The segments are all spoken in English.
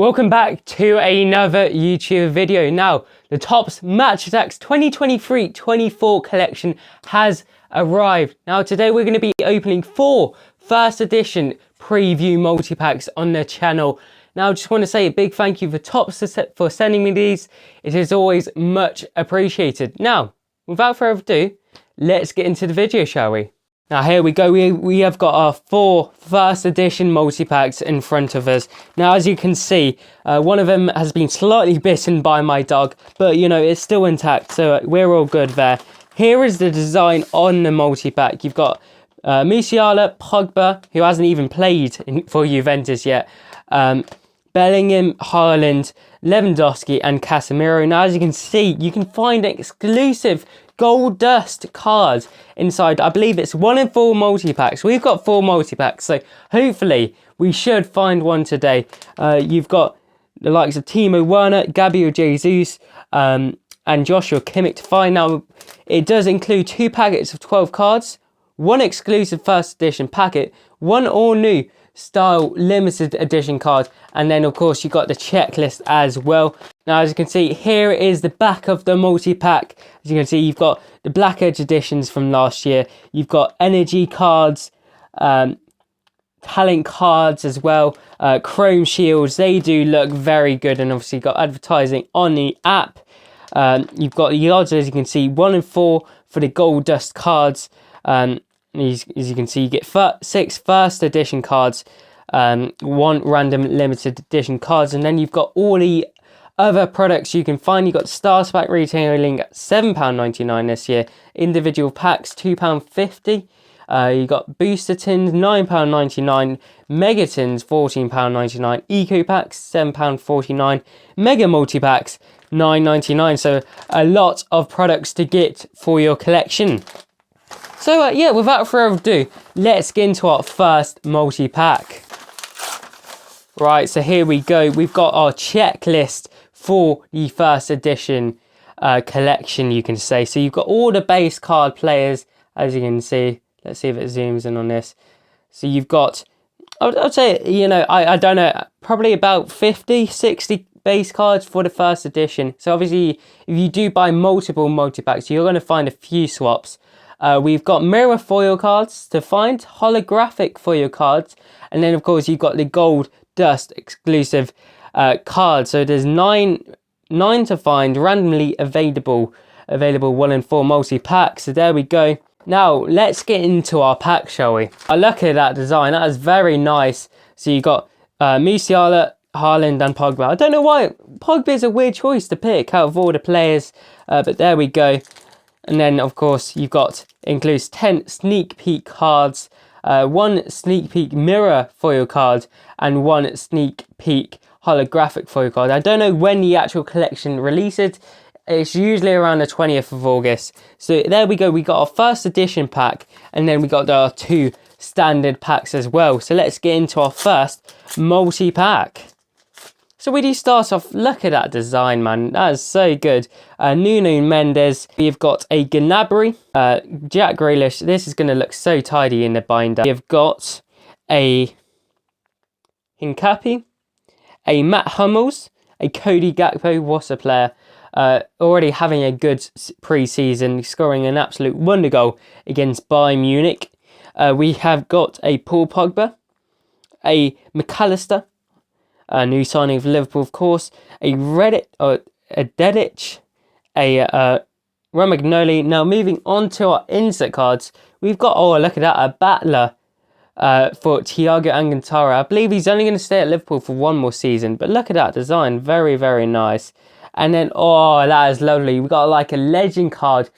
Welcome back to another YouTube video. Now, the Topps Attax 2023-24 collection has arrived. Now, today we're going to be opening 4 first edition preview multi-packs on the channel. Now, I just want to say a big thank you for Topps for sending me these. It is always much appreciated. Now, without further ado, let's get into the video, shall we? Now here we go, we have got our 4 first edition multi-packs in front of us. Now as you can see, one of them has been slightly bitten by my dog, but you know, it's still intact, so we're all good there. Here is the design on the multi-pack. You've got Musiala, Pogba, who hasn't even played for Juventus yet, Bellingham, Haaland, Lewandowski and Casemiro. Now as you can see, you can find exclusive gold dust cards inside. I believe it's 1 in 4 multi-packs. We've got 4 multi-packs, so hopefully we should find one today. You've got the likes of Timo Werner, Gabriel Jesus, and Joshua Kimmich to find. Now, it does include 2 packets of 12 cards, 1 exclusive first edition packet, 1 all new style limited edition card, and then of course you've got the checklist as well. Now as you can see, here is the back of the multi-pack. As you can see, you've got the Black Edge editions from last year, you've got energy cards, talent cards as well, chrome shields. They do look very good, and obviously got advertising on the app. You've got the odds, as you can see, 1 in 4 for the gold dust cards. As you can see, you get 6 first edition cards, 1 random limited edition cards, and then you've got all the other products you can find. You've got starter pack retailing at £7.99 this year, individual packs £2.50, you got booster tins £9.99, mega tins £14.99, eco packs £7.49, mega multi packs £9.99. So a lot of products to get for your collection. So yeah, without further ado, let's get into our first multi-pack. Right, so here we go. We've got our checklist for the first edition collection, you can say. So you've got all the base card players, as you can see. Let's see if it zooms in on this. So you've got, I'd say, you know, I don't know, probably about 50, 60 base cards for the first edition. So obviously, if you do buy multiple multi-packs, you're going to find a few swaps. We've got mirror foil cards to find, holographic foil cards, and then of course you've got the gold dust exclusive cards. So there's 9 to find, randomly available 1 in 4 multi-packs. So there we go. Now let's get into our pack, shall we? Look at that design, that is very nice. So you got Musiala, Haaland and Pogba. I don't know why Pogba is a weird choice to pick out of all the players, but there we go. And then, of course, you've got, includes 10 sneak peek cards, 1 sneak peek mirror foil card, and 1 sneak peek holographic foil card. I don't know when the actual collection releases. It's usually around the 20th of August. So there we go. We got our first edition pack, and then we got our 2 standard packs as well. So let's get into our first multi-pack. So we do start off, look at that design, man. That is so good. Nuno Mendes. We've got a Gnabry, Jack Grealish. This is going to look so tidy in the binder. We've got a Hincapi, a Matt Hummels, a Cody Gakpo. What a player. Already having a good pre-season, scoring an absolute wonder goal against Bayern Munich. We have got a Paul Pogba, a McAllister, a new signing of Liverpool, of course, a Dedic, a Romagnoli. Now moving on to our insert cards, we've got, oh look at that, a Battler for Thiago Alcantara. I believe he's only going to stay at Liverpool for 1 more season, but look at that design, very, very nice. And then, oh, that is lovely. We've got like a legend card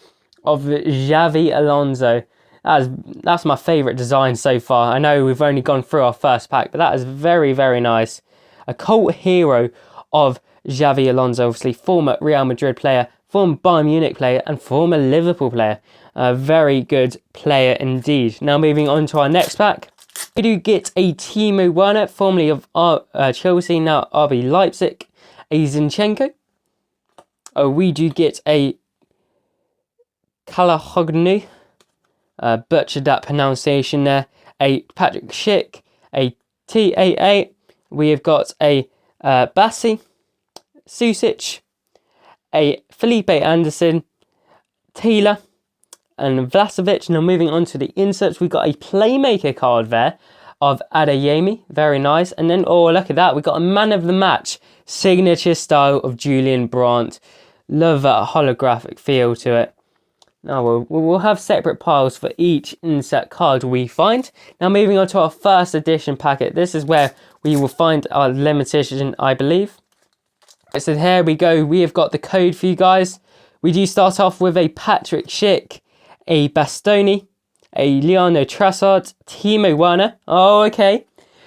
of Xavi Alonso. That's my favourite design so far. I know we've only gone through our first pack, but that is very, very nice. A cult hero of Xavi Alonso, obviously former Real Madrid player, former Bayern Munich player, and former Liverpool player. A very good player indeed. Now moving on to our next pack. We do get a Timo Werner, formerly of Chelsea, now RB Leipzig. A Zinchenko. We do get a Kalahoglu. Butchered that pronunciation there. A Patrick Schick. A TAA. We have got a Bassi, Susic, a Felipe Anderson, Taylor, and Vlasic. Now moving on to the inserts, we got a playmaker card there of Adeyemi, very nice. And then, oh, look at that, we got a man of the match signature style of Julian Brandt. Love that holographic feel to it. Now we'll have separate piles for each insert card we find. Now moving on to our first edition packet. This is where we will find our limited edition, I believe. So here we go. We have got the code for you guys. We do start off with a Patrick Schick, a Bastoni, a Leandro Trossard, Timo Werner. Oh, okay.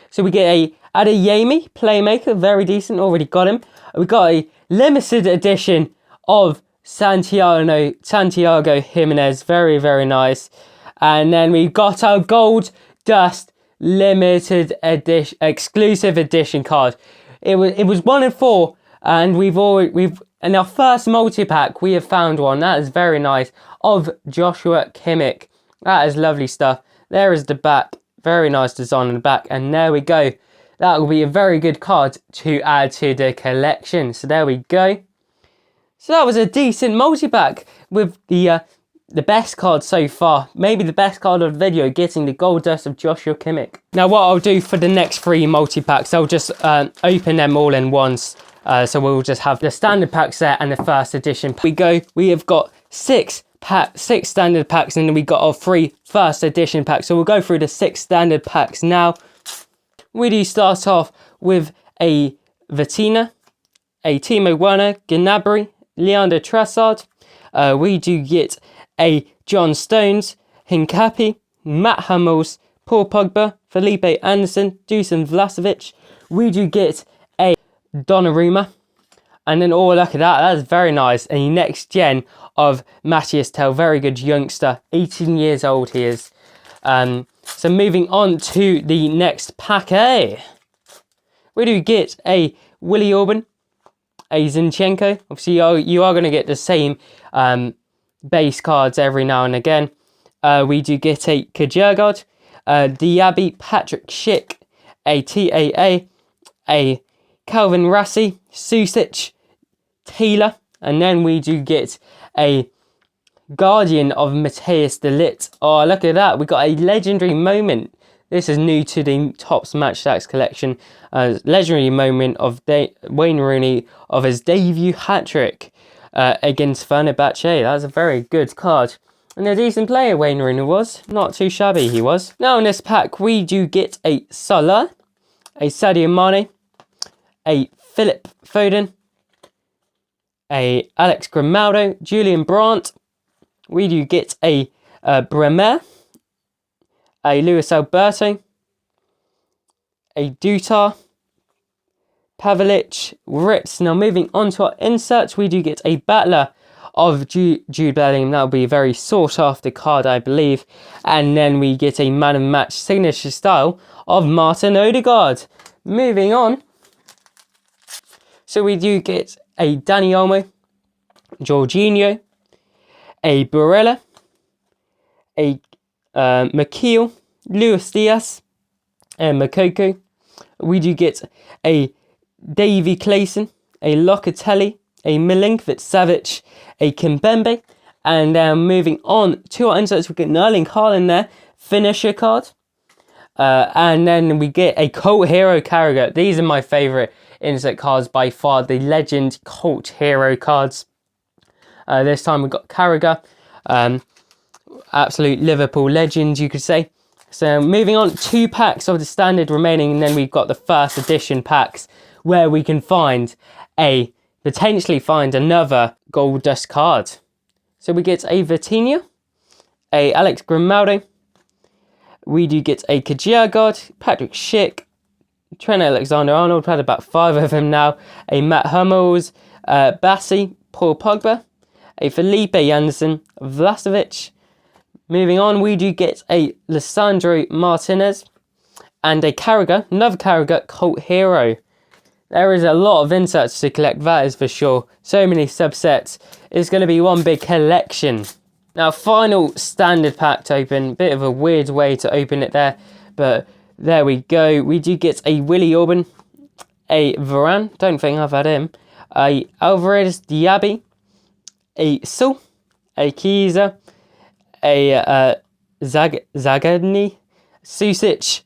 So we get a Adeyemi playmaker, very decent. Already got him. We got a limited edition of Santiago Jimenez, very, very nice. And then we got our Gold Dust limited edition, exclusive edition card. It was 1 in 4, and we've in our first multi-pack we have found one that is very nice of Joshua Kimmich. That is lovely stuff. There is the back, very nice design on the back, and there we go. That will be a very good card to add to the collection. So there we go. So that was a decent multi-pack with the best card so far. Maybe the best card of the video, getting the Gold Dust of Joshua Kimmich. Now what I'll do for the next 3 multi-packs, I'll just open them all in once. So we'll just have the standard packs there and the first edition. We have got 6 standard packs, and then we got our 3 first edition packs. So we'll go through the 6 standard packs now. We do start off with a Vitina, a Timo Werner, Gnabry, Leandro Trossard. We do get a John Stones, Hincapi, Matt Hummels, Paul Pogba, Felipe Anderson, Dusan Vlasic. We do get a Donnarumma. And then, oh, look at that. That's very nice. A next gen of Matthias Tell. Very good youngster. 18 years old he is. So moving on to the next pack A. We do get a Willy Orban, a Zinchenko. Obviously, you are going to get the same base cards every now and again. We do get a Kjærgaard, Diaby, Patrick Schick, a TAA, a Calvin Rassi, Susic, Taylor, and then we do get a Guardian of Matthias de Ligt. Oh, look at that. We got a legendary moment. This is new to the Topps Match Stacks collection. Legendary moment of Wayne Rooney of his debut hat-trick against Fenerbahce. That's a very good card. And a decent player Wayne Rooney was. Not too shabby he was. Now in this pack we do get a Salah, a Sadio Mane, a Philip Foden, a Alex Grimaldo, Julian Brandt. We do get a Bremer, a Luis Alberto, a Dutar, Pavlic, Ritz. Now moving on to our inserts, we do get a Battler of Jude Bellingham. That'll be a very sought after card, I believe. And then we get a man of the match signature style of Martin Odegaard. Moving on. So we do get a Dani Olmo, Jorginho, a Barella, a McKeel, Luis Diaz, and Makoko. We do get a Davy Clayson, a Locatelli, a Milinkovic-Savic, a Kimpembe, and moving on to our inserts, we get an Erling Haaland there, finisher card, and then we get a Cult Hero Carragher. These are my favourite insert cards by far, the Legend Cult Hero cards. This time we got Carragher, absolute Liverpool legend, you could say. So moving on, 2 packs of the standard remaining, and then we've got the first edition packs where we can potentially find another Gold Dust card. So we get a Vitinha, a Alex Grimaldo, we do get a Kjærgaard, Patrick Schick, Trent Alexander-Arnold, had about 5 of them now, a Matt Hummels, Bassi, Paul Pogba, a Felipe Anderson, Vlasic. Moving on, we do get a Lisandro Martinez and a Carragher, another Carragher Cult Hero. There is a lot of inserts to collect, that is for sure. So many subsets. It's going to be one big collection. Now, final standard pack to open. Bit of a weird way to open it there, but there we go. We do get a Willy Orban, a Varane, don't think I've had him, a Alvarez Diaby, a Sul, a Chiesa, a Zagadni, Susic,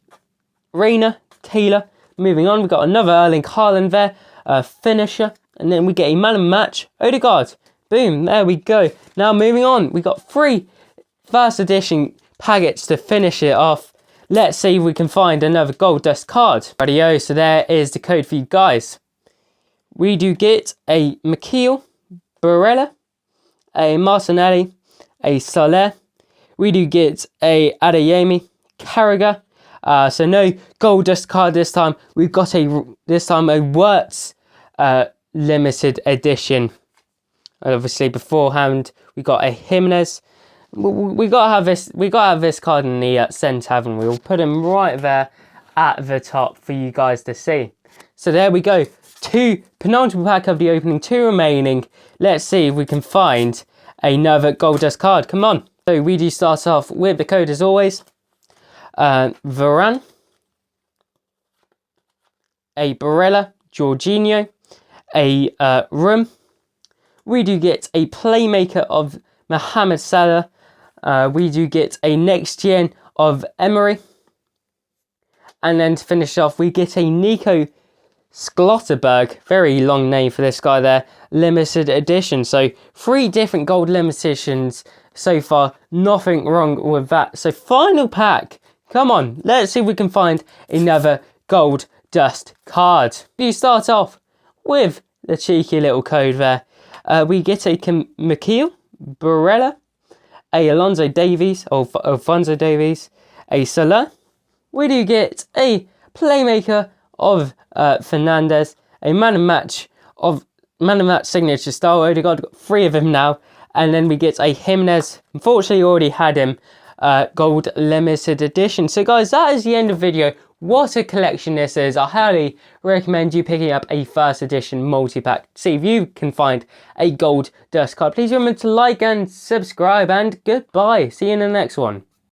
Reina, Taylor. Moving on, we've got another Erling Haaland there, a finisher, and then we get a man of match, Odegaard. Boom, there we go. Now moving on, we got 3 first edition packets to finish it off. Let's see if we can find another gold dust card. Rightio, so there is the code for you guys. We do get a Mikel, Barella, a Martinelli, a Soler. We do get a Adeyemi, Carragher. So no gold dust card this time. We've got a Wirtz limited edition. Obviously beforehand we got a Jimenez. We gotta have this. We gotta have this card in the centre, haven't we? We'll put him right there at the top for you guys to see. So there we go. 2 penultimate pack of the opening, 2 remaining. Let's see if we can find another gold dust card. Come on. So we do start off with the code as always. Varane, a Barella, Jorginho, a Room. We do get a playmaker of Mohamed Salah. We do get a next gen of Emery. And then to finish off, we get a Nico Schlotterberg, very long name for this guy there, limited edition. So 3 different gold limitations so far, nothing wrong with that. So final pack, come on, let's see if we can find another gold dust card. You start off with the cheeky little code there. We get a Mikel, Barella, a Alphonso Davies, a Salah. We do get a playmaker of Fernandez, a man of match signature style. Odegaard, got 3 of them now, and then we get a Jimenez. Unfortunately, already had him. Gold limited edition. So guys, that is the end of the video. What a collection this is. I highly recommend you picking up a first edition multi-pack. See if you can find a gold dust card. Please remember to like and subscribe, and goodbye. See you in the next one.